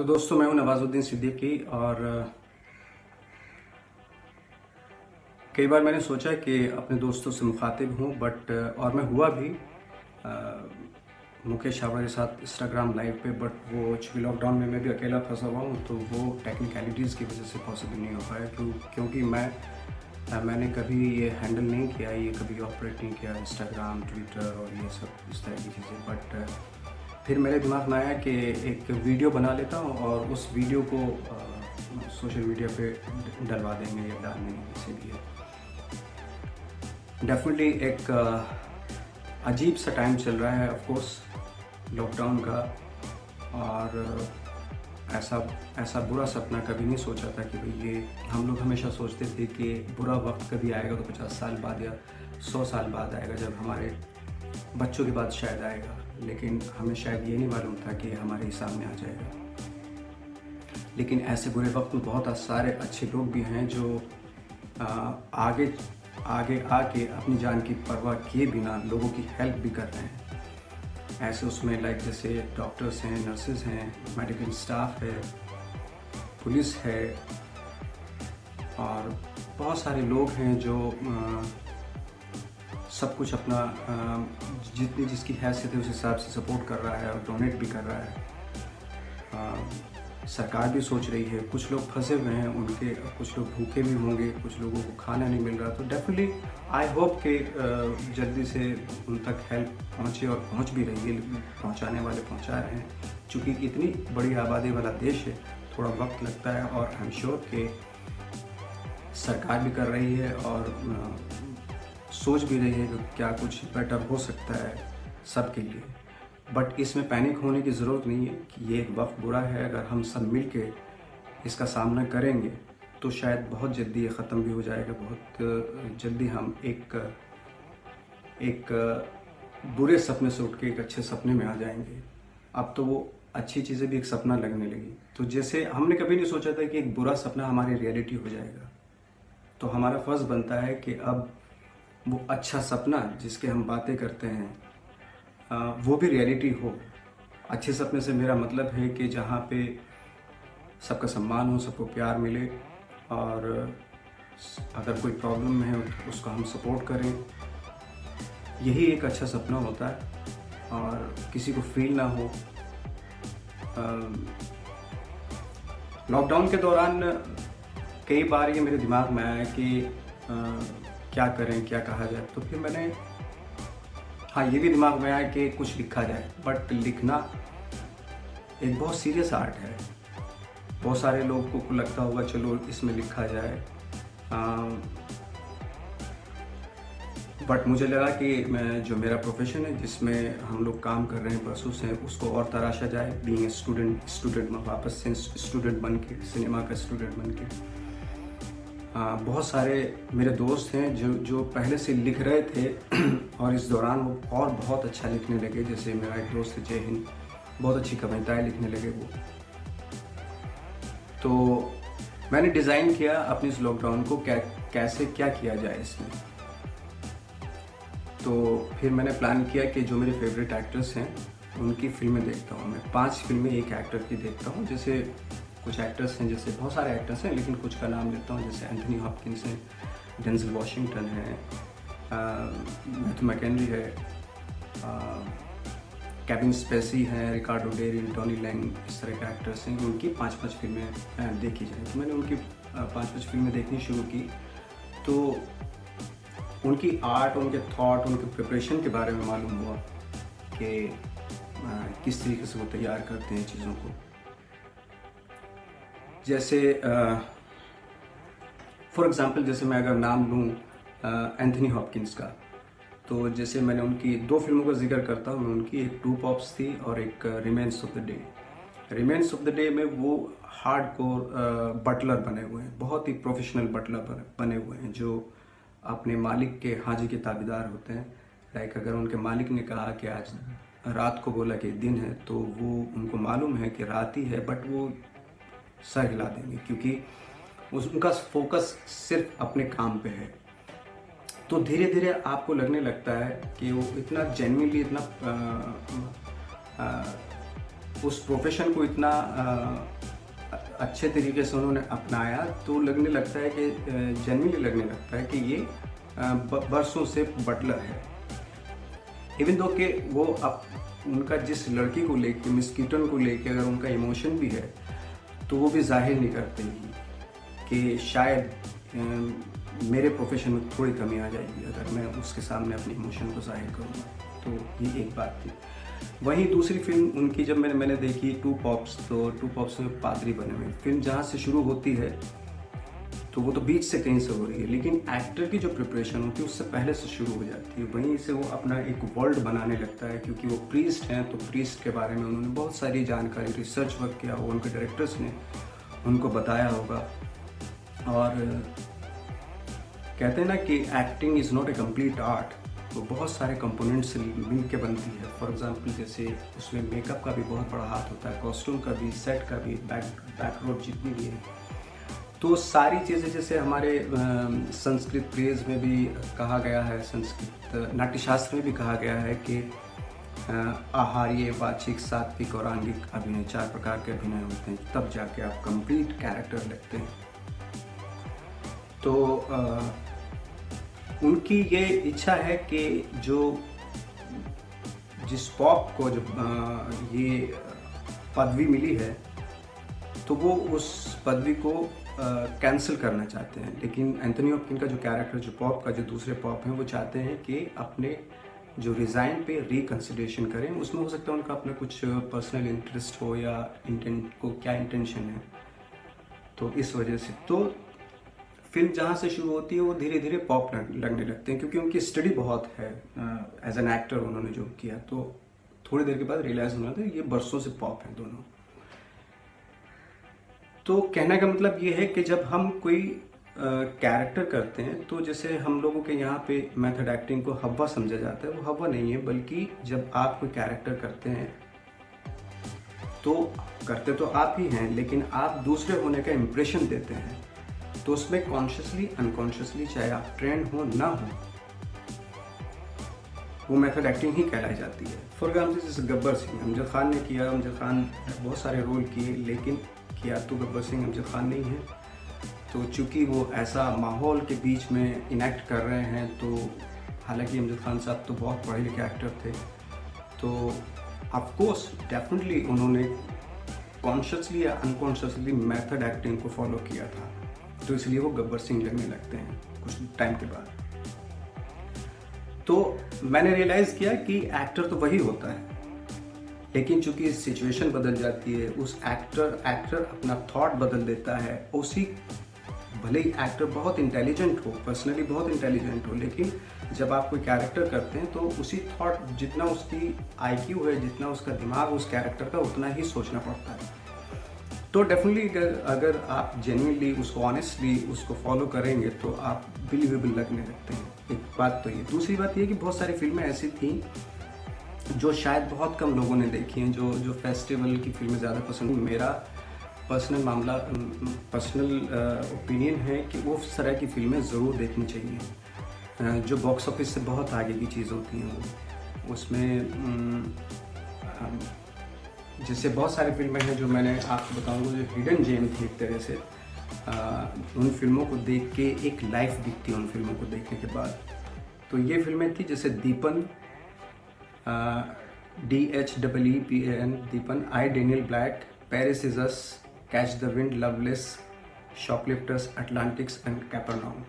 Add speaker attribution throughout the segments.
Speaker 1: तो दोस्तों, मैं हूं नवाजुद्दीन सिद्दीकी और कई बार मैंने सोचा कि अपने दोस्तों से मुखातिब हूं बट और मैं हुआ भी मुकेश शाह के साथ इंस्टाग्राम लाइव पे, बट वो चूँकि लॉकडाउन में मैं भी अकेला फंसा हुआ हूँ तो वो टेक्निकलिटीज़ की वजह से पॉसिबल नहीं हो पाया क्योंकि मैंने कभी ये हैंडल नहीं किया, ये कभी ऑपरेट नहीं किया इंस्टाग्राम, ट्विटर और ये सब इस तरह की चीज़ें। बट फिर मेरे दिमाग में आया कि एक वीडियो बना लेता हूँ और उस वीडियो को सोशल मीडिया पे डलवा देंगे या डाल देंगे, इसीलिए डेफिनेटली एक अजीब सा टाइम चल रहा है ऑफ कोर्स लॉकडाउन का। और ऐसा बुरा सपना कभी नहीं सोचा था कि भाई ये हम लोग हमेशा सोचते थे कि बुरा वक्त कभी आएगा तो 50 साल बाद या 100 साल बाद आएगा, जब हमारे बच्चों के बाद शायद आएगा, लेकिन हमें शायद ये नहीं मालूम था कि हमारे ही सामने आ जाएगा। लेकिन ऐसे बुरे वक्त में बहुत सारे अच्छे लोग भी हैं जो आगे आके अपनी जान की परवाह किए बिना लोगों की हेल्प भी कर रहे हैं। ऐसे उसमें लाइक जैसे डॉक्टर्स हैं, नर्सेज हैं, मेडिकल स्टाफ है, पुलिस है और बहुत सारे लोग हैं जो सब कुछ अपना जितनी जिसकी हैसियत है उस हिसाब से सपोर्ट कर रहा है और डोनेट भी कर रहा है। सरकार भी सोच रही है, कुछ लोग फंसे हुए हैं उनके, कुछ लोग भूखे भी होंगे, कुछ लोगों को खाना नहीं मिल रहा। तो डेफिनेटली आई होप कि जल्दी से उन तक हेल्प पहुंचे और पहुंच भी रही है, पहुंचाने वाले पहुंचा रहे हैं। चूँकि इतनी बड़ी आबादी वाला देश है, थोड़ा वक्त लगता है और आई एम श्योर कि सरकार भी कर रही है और सोच भी रही है कि क्या कुछ बेटर हो सकता है सबके लिए। बट इसमें पैनिक होने की ज़रूरत नहीं है कि ये एक वक्त बुरा है। अगर हम सब मिल के इसका सामना करेंगे तो शायद बहुत जल्दी ये ख़त्म भी हो जाएगा। बहुत जल्दी हम एक बुरे सपने से उठ के एक अच्छे सपने में आ जाएंगे। अब तो वो अच्छी चीज़ें भी एक सपना लगने लगी। तो जैसे हमने कभी नहीं सोचा था कि एक बुरा सपना हमारी रियलिटी हो जाएगा, तो हमारा फ़र्ज़ बनता है कि अब वो अच्छा सपना जिसके हम बातें करते हैं वो भी रियलिटी हो। अच्छे सपने से मेरा मतलब है कि जहाँ पे सबका सम्मान हो, सबको प्यार मिले और अगर कोई प्रॉब्लम में है उसको हम सपोर्ट करें। यही एक अच्छा सपना होता है और किसी को फील ना हो। लॉकडाउन के दौरान कई बार ये मेरे दिमाग में आया कि क्या करें, क्या कहा जाए। तो फिर मैंने ये भी दिमाग में आया कि कुछ लिखा जाए। बट लिखना एक बहुत सीरियस आर्ट है। बहुत सारे लोगों को लगता होगा चलो इसमें लिखा जाए, बट मुझे लगा कि जो मेरा प्रोफेशन है जिसमें हम लोग काम कर रहे हैं बरसों से, उसको और तराशा जाए। बीइंग ए स्टूडेंट में वापस से स्टूडेंट बन के, सिनेमा का स्टूडेंट बन के। बहुत सारे मेरे दोस्त हैं जो पहले से लिख रहे थे और इस दौरान वो और बहुत अच्छा लिखने लगे। जैसे मेरा एक दोस्त है जय हिंद, बहुत अच्छी कविताएं लिखने लगे वो। तो मैंने डिज़ाइन किया अपने इस लॉकडाउन को कैसे क्या किया जाए इसमें। तो फिर मैंने प्लान किया कि जो मेरे फेवरेट एक्टर्स हैं उनकी फिल्में देखता हूँ मैं। 5 फिल्में एक एक्टर की देखता हूँ। जैसे कुछ एक्टर्स हैं, जैसे बहुत सारे एक्टर्स हैं लेकिन कुछ का नाम लेता हूँ। जैसे एंथनी हॉपकिंस हैं, डेंजल वॉशिंगटन है, मैथ्यू मैकेनरी है, केविन स्पेसी है, रिकार्डो डेरिन, टोनी लैंग, इस तरह के एक्टर्स हैं। उनकी 5-5 फिल्में देखी जाए। तो मैंने उनकी 5-5 फिल्में देखनी शुरू की। तो उनकी आर्ट, उनके थॉट, उनके प्रिपरेशन के बारे में मालूम हुआ कि किस तरीके से वो तैयार करते हैं चीज़ों को। जैसे फॉर एग्ज़ाम्पल, जैसे मैं अगर नाम लूँ एंथनी हॉपकिंस का, तो जैसे मैंने उनकी 2 फिल्मों का जिक्र करता हूँ। उनकी एक टू पॉप्स थी और एक remains of the day. Remains of the day में वो हार्डकोर बटलर बने हुए हैं, बहुत ही प्रोफेशनल बटलर बने हुए हैं जो अपने मालिक के हाजी के ताबेदार होते हैं। लाइक अगर उनके मालिक ने कहा कि आज रात को बोला कि दिन है, तो वो उनको मालूम है कि रात ही है, बट वो सर हिला देंगे क्योंकि उनका फोकस सिर्फ अपने काम पे है। तो धीरे धीरे आपको लगने लगता है कि वो इतना जेन्युइनली, इतना उस प्रोफेशन को इतना अच्छे तरीके से उन्होंने अपनाया तो लगने लगता है कि जेन्युइनली लगने लगता है कि ये बरसों से बटलर है। इवन दो कि वो उनका जिस लड़की को लेके, मिस कीटन को लेके अगर उनका इमोशन भी है तो वो भी जाहिर नहीं करते हैं कि शायद मेरे प्रोफेशन में थोड़ी कमी आ जाएगी अगर मैं उसके सामने अपने इमोशन को जाहिर करूँगा। तो ये एक बात थी। वहीं दूसरी फिल्म उनकी जब मैंने देखी टू पॉप्स, तो टू पॉप्स में पादरी बने हुए। फिल्म जहाँ से शुरू होती है तो वो तो बीच से कहीं से हो रही है, लेकिन एक्टर की जो प्रिपरेशन होती है उससे पहले से शुरू हो जाती है। वहीं से वो अपना एक वर्ल्ड बनाने लगता है, क्योंकि वो प्रीस्ट हैं तो प्रीस्ट के बारे में उन्होंने बहुत सारी जानकारी, रिसर्च वर्क किया होगा, उनके डायरेक्टर्स ने उनको बताया होगा। और कहते हैं ना कि acting is not A complete art, तो बहुत सारे कंपोनेंट्स मिल के बनती है। फॉर एग्जांपल जैसे उसमें मेकअप का भी बहुत बड़ा हाथ होता है, कॉस्ट्यूम का भी, सेट का भी, बैकड्रॉप जितनी भी है, तो सारी चीज़ें जैसे हमारे संस्कृत प्रेज में भी कहा गया है, संस्कृत नाट्यशास्त्र में भी कहा गया है कि आहार्य, वाचिक, सात्विक और आंगिक अभिनय, 4 प्रकार के अभिनय होते हैं, तब जाके आप कंप्लीट कैरेक्टर लगते हैं। तो उनकी ये इच्छा है कि जिस पॉप को जो ये पदवी मिली है तो वो उस पदवी को कैंसिल करना चाहते हैं। लेकिन एंथनी हॉपकिंस का जो कैरेक्टर, जो पॉप का जो दूसरे पॉप हैं, वो चाहते हैं कि अपने जो रिज़ाइन पे रिकन्सिडरेशन करें। उसमें हो सकता है उनका अपना कुछ पर्सनल इंटरेस्ट हो या क्या इंटेंशन है, तो इस वजह से तो फिल्म जहाँ से शुरू होती है वो धीरे धीरे पॉप लगने लगते हैं, क्योंकि उनकी स्टडी बहुत है एज एन एक्टर उन्होंने जो किया। तो थोड़ी देर के बाद रियलाइज होना था ये बरसों से पॉप हैं दोनों। तो कहने का मतलब ये है कि जब हम कोई कैरेक्टर करते हैं तो जैसे हम लोगों के यहाँ पे मेथड एक्टिंग को हवा समझा जाता है, वो हवा नहीं है, बल्कि जब आप कोई कैरेक्टर करते हैं तो करते तो आप ही हैं, लेकिन आप दूसरे होने का इम्प्रेशन देते हैं। तो उसमें कॉन्शियसली अनकॉन्शियसली, चाहे आप ट्रेंड हो ना हो, वो मेथड एक्टिंग ही कहलाई जाती है। फॉर एग्जाम्पल जैसे गब्बर सिंह अमजद खान ने किया, अमजद खान बहुत सारे रोल किए, लेकिन किया तो गब्बर सिंह अमजद खान नहीं है। तो चूँकि वो ऐसा माहौल के बीच में इनेक्ट कर रहे हैं, तो हालांकि अमजद खान साहब तो बहुत पढ़े लिखे एक्टर थे, तो ऑफकोर्स डेफिनेटली उन्होंने कॉन्शियसली या अनकॉन्शियसली मेथड एक्टिंग को फॉलो किया था, तो इसलिए वो गब्बर सिंह लगने लगते हैं कुछ टाइम के बाद। तो मैंने रियलाइज़ किया कि एक्टर तो वही होता है, लेकिन चूंकि सिचुएशन बदल जाती है, उस एक्टर अपना थॉट बदल देता है। उसी भले ही एक्टर बहुत इंटेलिजेंट हो, पर्सनली बहुत इंटेलिजेंट हो, लेकिन जब आप कोई कैरेक्टर करते हैं तो उसी थॉट, जितना उसकी IQ है, जितना उसका दिमाग उस कैरेक्टर का, उतना ही सोचना पड़ता है। तो डेफिनेटली अगर आप जेन्युइनली उसको, ऑनेस्टली उसको फॉलो करेंगे तो आप बिलीवेबल लगने लगते हैं। एक बात तो ये। दूसरी बात ये कि बहुत सारी फिल्में ऐसी थी जो शायद बहुत कम लोगों ने देखी हैं, जो फेस्टिवल की फिल्में ज़्यादा पसंद। मेरा पर्सनल ओपिनियन है कि वो उस तरह की फिल्में ज़रूर देखनी चाहिए जो बॉक्स ऑफिस से बहुत आगे की चीज़ होती हैं। वो उसमें जैसे बहुत सारी फिल्में हैं जो मैंने आपको बताऊंगा, जो हिडन जेम थी एक तरह से। उन फिल्मों को देख के एक लाइफ दिखती है उन फिल्मों को देखने के बाद। तो ये फिल्में थी जैसे Dheepan, DHEEPAN, Dheepan, I Daniel Blake, Paris is us, catch the wind, loveless, shoplifters, Atlantics and Capernaum.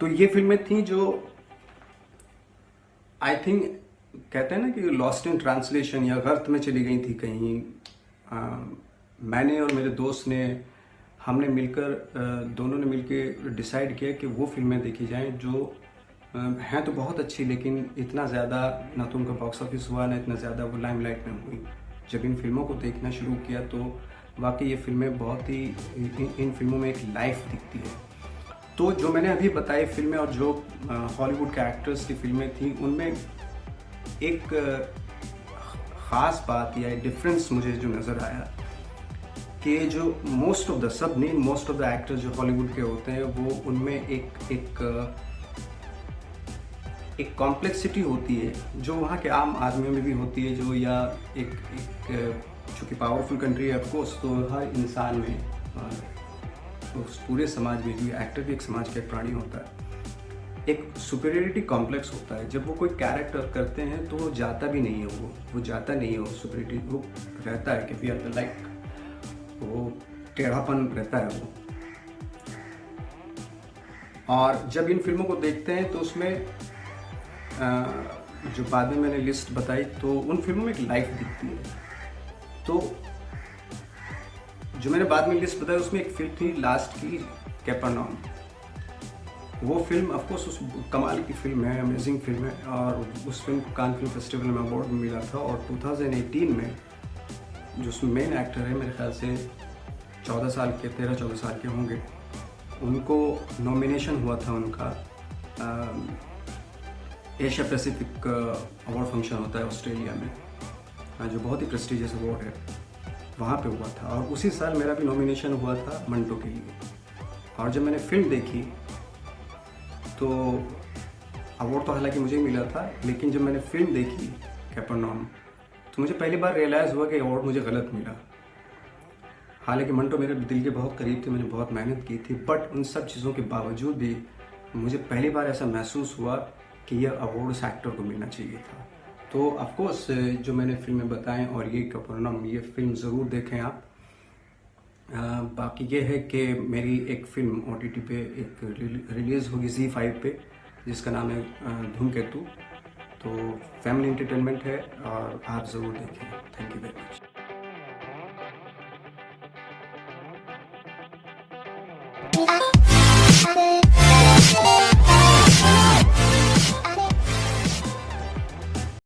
Speaker 1: तो ये फिल्में थी जो आई थिंक कहते हैं ना कि लॉस्ट इन ट्रांसलेशन या गर्त में चली गई थी कहीं। मैंने और मेरे दोस्त ने, हमने मिलकर, दोनों ने मिलकर डिसाइड किया कि वो फिल्में देखी जाएं जो हैं तो बहुत अच्छी, लेकिन इतना ज़्यादा ना तो उनका बॉक्स ऑफिस हुआ, ना इतना ज़्यादा वो लाइमलाइट में हुई। जब इन फिल्मों को देखना शुरू किया तो वाकई ये फिल्में बहुत ही, इन फिल्मों में एक लाइफ दिखती है। तो जो मैंने अभी बताई फिल्में और जो हॉलीवुड के एक्टर्स की फिल्में थी, उनमें एक ख़ास बात या डिफरेंस मुझे जो नज़र आया कि जो मोस्ट ऑफ द एक्टर्स जो हॉलीवुड के होते हैं, वो उनमें एक कॉम्प्लेक्सिटी होती है जो वहाँ के आम आदमियों में भी होती है, जो या एक चूँकि पावरफुल कंट्री है ऑफकोर्स, तो हर इंसान में तो उस पूरे समाज में, जो एक्टर भी एक समाज का एक प्राणी होता है, एक सुपीरियरिटी कॉम्प्लेक्स होता है। जब वो कोई कैरेक्टर करते हैं तो वो जाता भी नहीं है, वो जाता नहीं है, वो सुपीरियरिटी वो रहता है कि वी आर द लाइक, वो टेढ़ापन रहता है वो। और जब इन फिल्मों को देखते हैं तो उसमें जो बाद में मैंने लिस्ट बताई, तो उन फिल्मों में एक लाइफ दिखती है। तो जो मैंने बाद में लिस्ट बताई उसमें एक फिल्म थी लास्ट की, कैपरनाउम। वो फिल्म ऑफकोर्स उस कमाल की फिल्म है, अमेजिंग फिल्म है, और उस फिल्म को कान फिल्म फेस्टिवल में अवार्ड मिला था। और 2018 में जो उसमें मेन एक्टर है, मेरे ख्याल से 13-14 साल के होंगे, उनको नॉमिनेशन हुआ था उनका एशिया पैसिफिक अवार्ड फंक्शन होता है ऑस्ट्रेलिया में, जो बहुत ही प्रेस्टिजियस अवार्ड है, वहाँ पे हुआ था। और उसी साल मेरा भी नॉमिनेशन हुआ था मंटो के लिए। और जब मैंने फिल्म देखी तो अवार्ड तो हालांकि मुझे ही मिला था, लेकिन जब मैंने फिल्म देखी कैपरनाउम, तो मुझे पहली बार रियलाइज़ हुआ कि अवार्ड मुझे गलत मिला। हालांकि मंटो मेरे दिल के बहुत करीब थे, मैंने बहुत मेहनत की थी, बट उन सब चीज़ों के बावजूद भी मुझे पहली बार ऐसा महसूस हुआ कि यह अवार्ड उस एक्टर को मिलना चाहिए था। तो ऑफकोर्स जो मैंने फिल्में बताएं और ये कैपरनाउम, ये फिल्म ज़रूर देखें आप। बाकी ये है कि मेरी एक फिल्म OTT पे एक रिलीज़ होगी ZEE5 पे, जिसका नाम है धूमकेतु। तो फैमिली एंटरटेनमेंट है और आप ज़रूर देखें। Thank you very much.